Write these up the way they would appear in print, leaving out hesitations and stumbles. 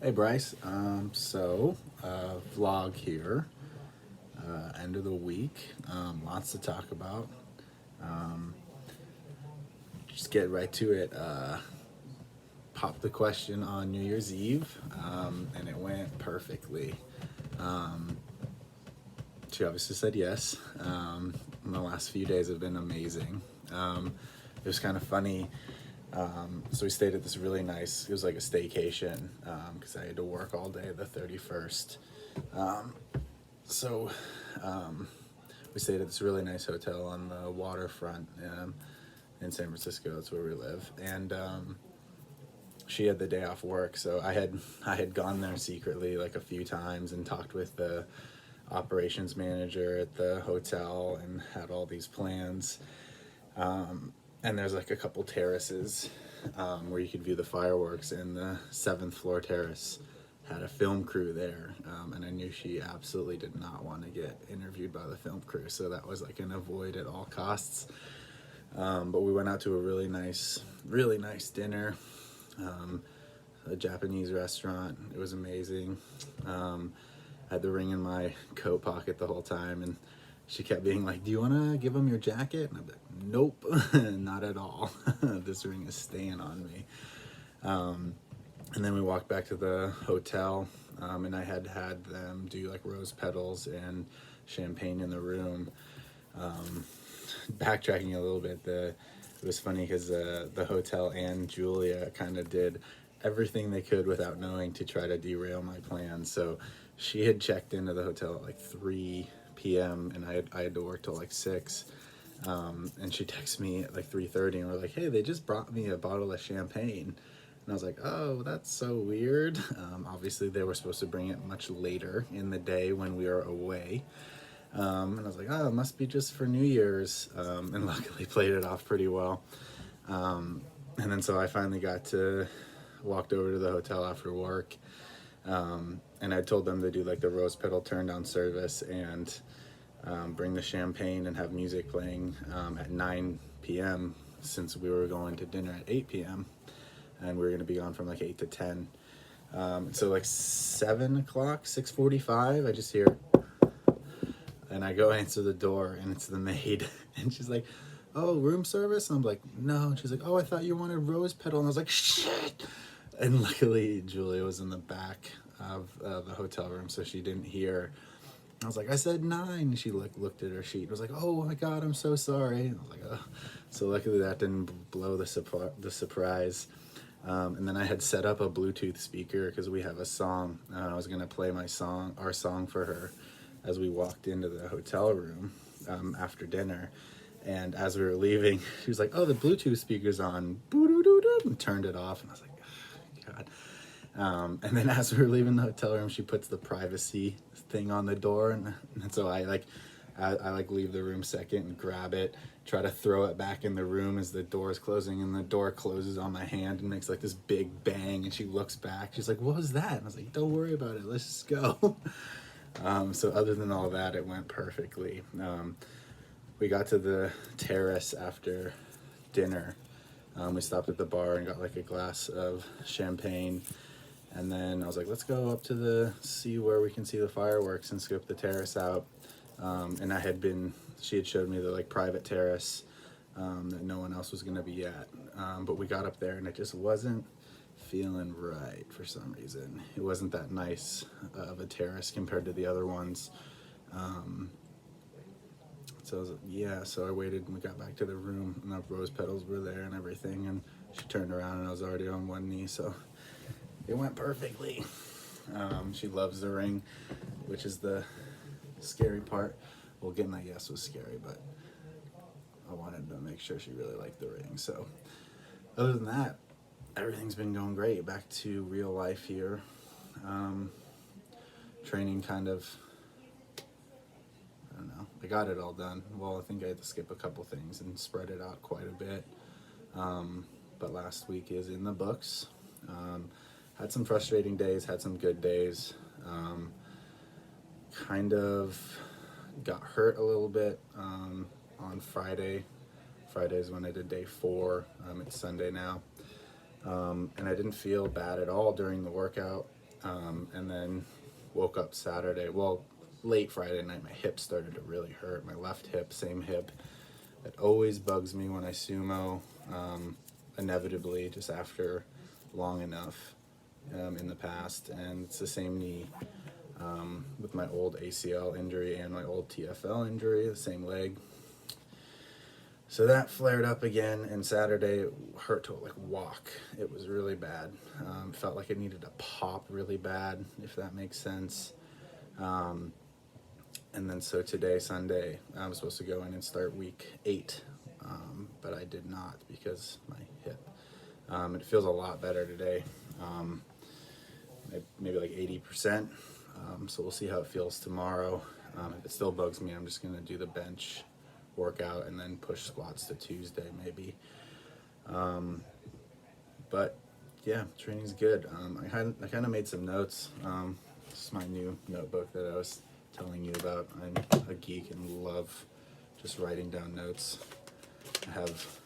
Hey Bryce, vlog here, end of the week, lots to talk about. Um, just get right to it. Popped the question on New Year's Eve, and it went perfectly. Um, she obviously said yes. The last few days have been amazing. It was kind of funny. So we stayed at this really nice, it was like a staycation, because I had to work all day the 31st. Um, so um, we stayed at this really nice hotel on the waterfront in San Francisco. That's where we live. And she had the day off work, so I had gone there secretly like a few times and talked with the operations manager at the hotel and had all these plans. And there's like a couple terraces where you could view the fireworks, and the seventh floor terrace had a film crew there, and I knew she absolutely did not want to get interviewed by the film crew, so that was like an avoid at all costs. But we went out to a really nice dinner, a Japanese restaurant. It was amazing. I had the ring in my coat pocket the whole time, and she kept being like, "Do you want to give him your jacket?" And I'm like, "Nope, not at all. This ring is staying on me." And then we walked back to the hotel, and I had them do like rose petals and champagne in the room. Backtracking a little bit, it was funny because the hotel and Julia kind of did everything they could without knowing to try to derail my plans. So she had checked into the hotel at like 3 p.m. and I had to work till like 6. And she texted me at like 3:30 and we're like, "Hey, they just brought me a bottle of champagne." And I was like, "Oh, that's so weird." Obviously, they were supposed to bring it much later in the day when we were away. And I was like, "Oh, it must be just for New Year's." And luckily played it off pretty well. And then so I finally walked over to the hotel after work. And I told them to do like the rose petal turn down service and bring the champagne and have music playing at 9 p.m. since we were going to dinner at 8 p.m. and we were going to be gone from like 8 to 10. So like 7 o'clock, 6:45, I just hear, and I go answer the door, and it's the maid. And she's like, "Oh, room service?" And I'm like, "No." And she's like, "Oh, I thought you wanted rose petal." And I was like, "Shit." And luckily Julia was in the back of the hotel room, so she didn't hear. I was like, "I said 9." She looked at her sheet and was like, "Oh my God, I'm so sorry." And I was like, "Oh." So luckily that didn't blow the surprise. And then I had set up a Bluetooth speaker because we have a song. I was gonna play our song for her, as we walked into the hotel room after dinner. And as we were leaving, she was like, "Oh, the Bluetooth speaker's on," and turned it off. And I was like, "Oh, God." And then as we were leaving the hotel room, she puts the privacy thing on the door, and so I like leave the room second and grab it, try to throw it back in the room as the door is closing, and the door closes on my hand and makes like this big bang. And she looks back, she's like, "What was that?" And I was like, "Don't worry about it, let's just go." So other than all that, it went perfectly. We got to the terrace after dinner. We stopped at the bar and got like a glass of champagne. And then I was like, "Let's go up to see where we can see the fireworks and scope the terrace out." And she had showed me the like private terrace that no one else was going to be at. But we got up there and it just wasn't feeling right for some reason. It wasn't that nice of a terrace compared to the other ones. So I was like, yeah, so I waited and we got back to the room and the rose petals were there and everything. And she turned around and I was already on one knee. So it went perfectly. She loves the ring, which is the scary part. Well, getting that yes was scary, but I wanted to make sure she really liked the ring. So other than that, everything's been going great. Back to real life here. Training kind of, I don't know, I got it all done. Well, I think I had to skip a couple things and spread it out quite a bit. But last week is in the books. Had some frustrating days, had some good days. Kind of got hurt a little bit on Friday. Friday's when I did day 4. It's Sunday now. And I didn't feel bad at all during the workout. And then woke up Saturday, well, late Friday night, my hip started to really hurt. My left hip, same hip. It always bugs me when I sumo, inevitably, just after long enough in the past. And it's the same knee with my old ACL injury and my old TFL injury, the same leg. So that flared up again, and Saturday it hurt to like walk. It was really bad. Felt like it needed to pop really bad, if that makes sense. And then so today, Sunday, I was supposed to go in and start week 8, but I did not because my hip. It feels a lot better today, maybe like 80%. So we'll see how it feels tomorrow. If it still bugs me, I'm just gonna do the bench workout and then push squats to Tuesday maybe. But yeah, training's good. I kind of made some notes. This is my new notebook that I was telling you about. I'm a geek and love just writing down notes. I have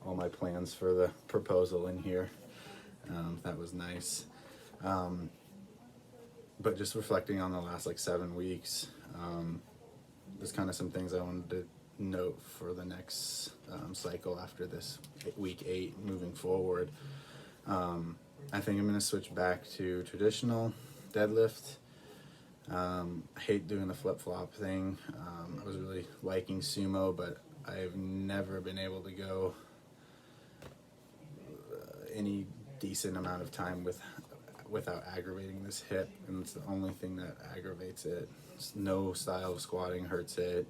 all my plans for the proposal in here. That was nice. But just reflecting on the last like 7 weeks, there's kind of some things I wanted to note for the next cycle after this week 8 moving forward. I think I'm going to switch back to traditional deadlift. I hate doing the flip-flop thing. I was really liking sumo, but I've never been able to go any decent amount of time without aggravating this hip, and it's the only thing that aggravates it. No style of squatting hurts it.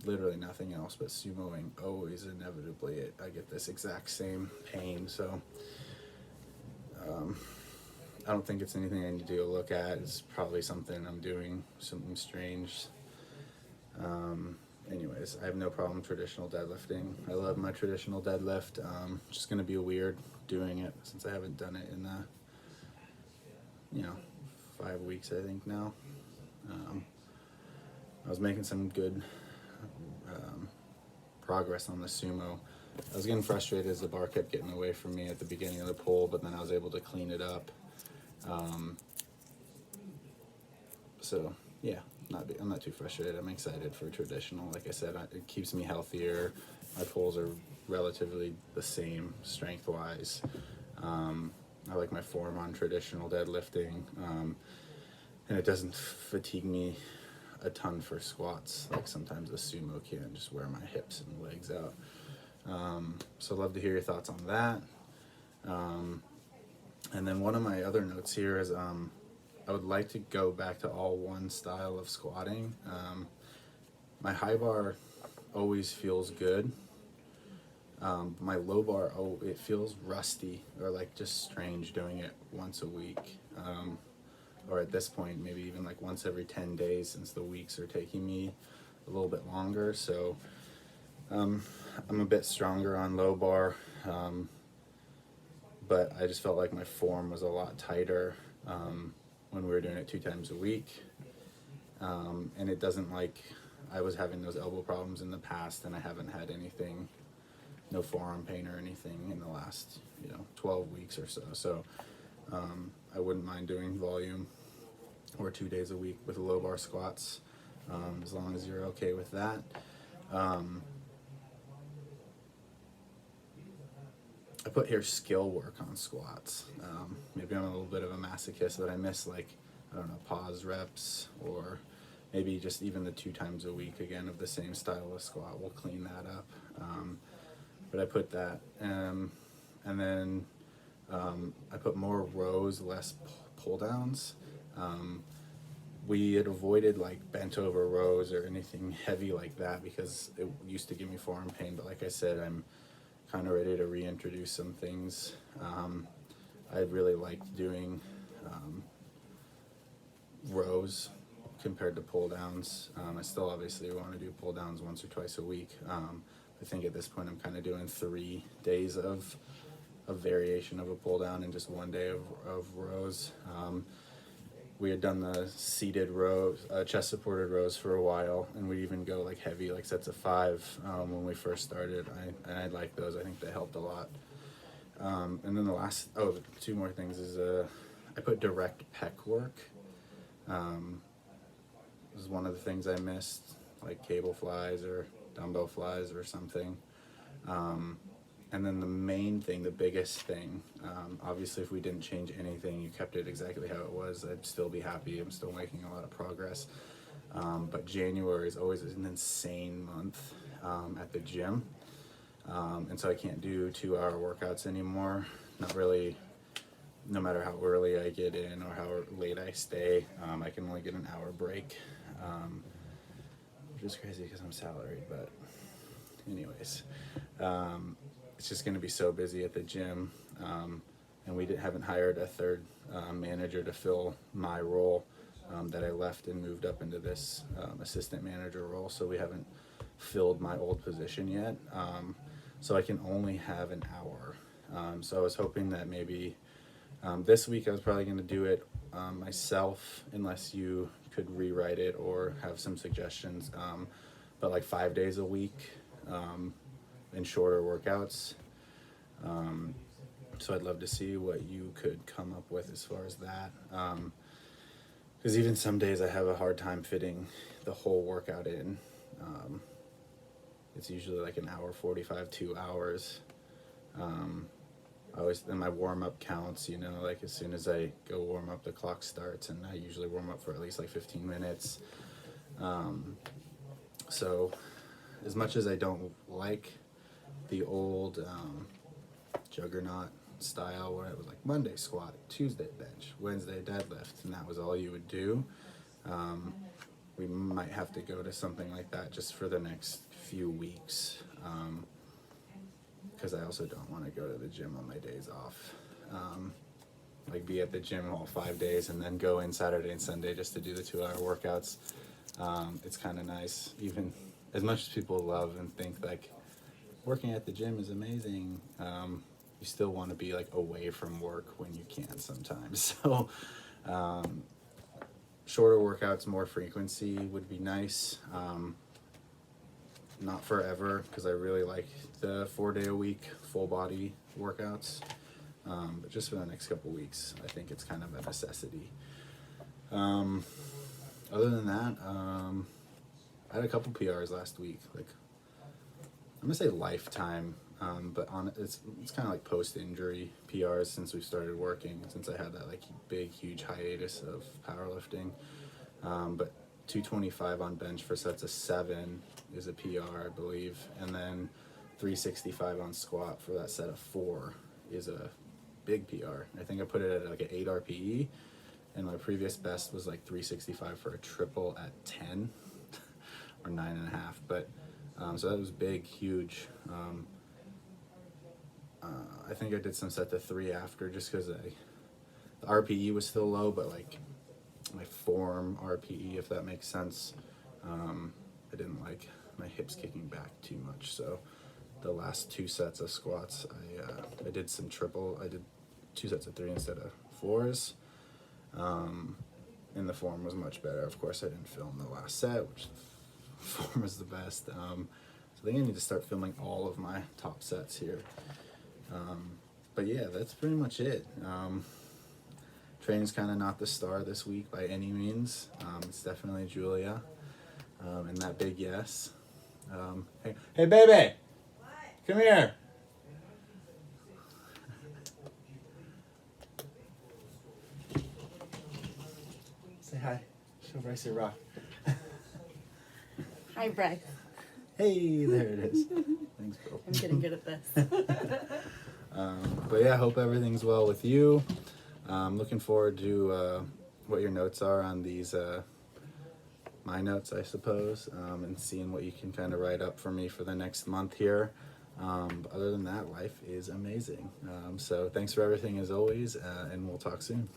Literally nothing else, but sumoing always inevitably I get this exact same pain. So I don't think it's anything I need to look at. It's probably something I'm doing, something strange. Anyways, I have no problem traditional deadlifting. I love my traditional deadlift. Just gonna be weird doing it since I haven't done it in 5 weeks I think now. I was making some good progress on the sumo. I was getting frustrated as the bar kept getting away from me at the beginning of the pull, but then I was able to clean it up. So yeah, I'm not too frustrated. I'm excited for traditional. Like I said, it keeps me healthier. My pulls are relatively the same strength-wise. I like my form on traditional deadlifting, and it doesn't fatigue me a ton for squats like sometimes the sumo can, just wear my hips and legs out. So I'd love to hear your thoughts on that. And then one of my other notes here is I would like to go back to all one style of squatting. My high bar always feels good. My low bar, it feels rusty or like just strange doing it once a week. Or at this point, maybe even like once every 10 days since the weeks are taking me a little bit longer. So I'm a bit stronger on low bar, but I just felt like my form was a lot tighter when we were doing it 2 times a week. And it doesn't like, I was having those elbow problems in the past and I haven't had anything, no forearm pain or anything in the last 12 weeks or so. So I wouldn't mind doing volume or 2 days a week with low bar squats, as long as you're okay with that. I put here skill work on squats. Maybe I'm a little bit of a masochist, but I miss pause reps, or maybe just even the 2 times a week again of the same style of squat. We'll clean that up. But I put that, and then I put more rows, less pull downs. We had avoided like bent over rows or anything heavy like that because it used to give me forearm pain. But like I said, I'm kind of ready to reintroduce some things. I really liked doing rows compared to pull downs. I still obviously want to do pull downs once or twice a week. I think at this point I'm kind of doing 3 days of variation of a pull down and just 1 day of rows. We had done the seated rows, chest supported rows for a while, and we'd even go like heavy, like sets of 5 when we first started. I liked those. I think they helped a lot. And then the last, 2 more things is I put direct pec work. This is one of the things I missed, like cable flies or dumbbell flies or something. And then the main thing, the biggest thing, obviously if we didn't change anything, you kept it exactly how it was, I'd still be happy. I'm still making a lot of progress. But January is always an insane month at the gym. And so I can't do 2-hour workouts anymore. Not really, no matter how early I get in or how late I stay, I can only get an hour break. Which is crazy because I'm salaried, but anyways. It's just going to be so busy at the gym, and we haven't hired a third manager to fill my role that I left and moved up into this assistant manager role, so we haven't filled my old position yet, so I can only have an hour. So I was hoping that maybe this week I was probably going to do it myself, unless you could rewrite it or have some suggestions, but like 5 days a week, and shorter workouts. So I'd love to see what you could come up with as far as that. Because even some days I have a hard time fitting the whole workout in. It's usually like an hour 45, 2 hours. I always, and my warm-up counts, you know, like as soon as I go warm up, the clock starts, and I usually warm up for at least like 15 minutes. So as much as I don't like the old juggernaut style where it was like Monday squat, Tuesday bench, Wednesday deadlift, and that was all you would do, we might have to go to something like that just for the next few weeks, because I also don't want to go to the gym on my days off, like be at the gym all 5 days and then go in Saturday and Sunday just to do the 2-hour workouts. It's kind of nice, even as much as people love and think like working at the gym is amazing, you still want to be like away from work when you can sometimes. So shorter workouts, more frequency would be nice. Not forever, because I really like the 4-day-a-week full body workouts, but just for the next couple weeks I think it's kind of a necessity. Other than that, I had a couple PRs last week, like I'm gonna say lifetime, but it's kind of like post-injury PRs since we started working, since I had that like big huge hiatus of powerlifting. But 225 on bench for sets of 7 is a PR, I believe, and then 365 on squat for that set of 4 is a big PR. I think I put it at like an 8 RPE, and my previous best was like 365 for a triple at 10 or 9.5, but so that was big, huge. I think I did some set to 3 after, just because the RPE was still low, but like my form RPE, if that makes sense, I didn't like my hips kicking back too much. So the last 2 sets of squats, I did some triple. I did 2 sets of 3 instead of 4s, and the form was much better. Of course, I didn't film the last set, which the form was the best. So I think I need to start filming all of my top sets here. But yeah, that's pretty much it. Training's kind of not the star this week by any means. It's definitely Julia, and that big yes. Hey baby, what? Come here. Say hi. Show Bryce your rock. Hi, Bryce. Hey, there it is. Thanks, Bill. I'm getting good at this. But yeah, I hope everything's well with you. Looking forward to what your notes are on these, my notes, I suppose, and seeing what you can kind of write up for me for the next month here. But other than that, life is amazing. So thanks for everything as always, and we'll talk soon.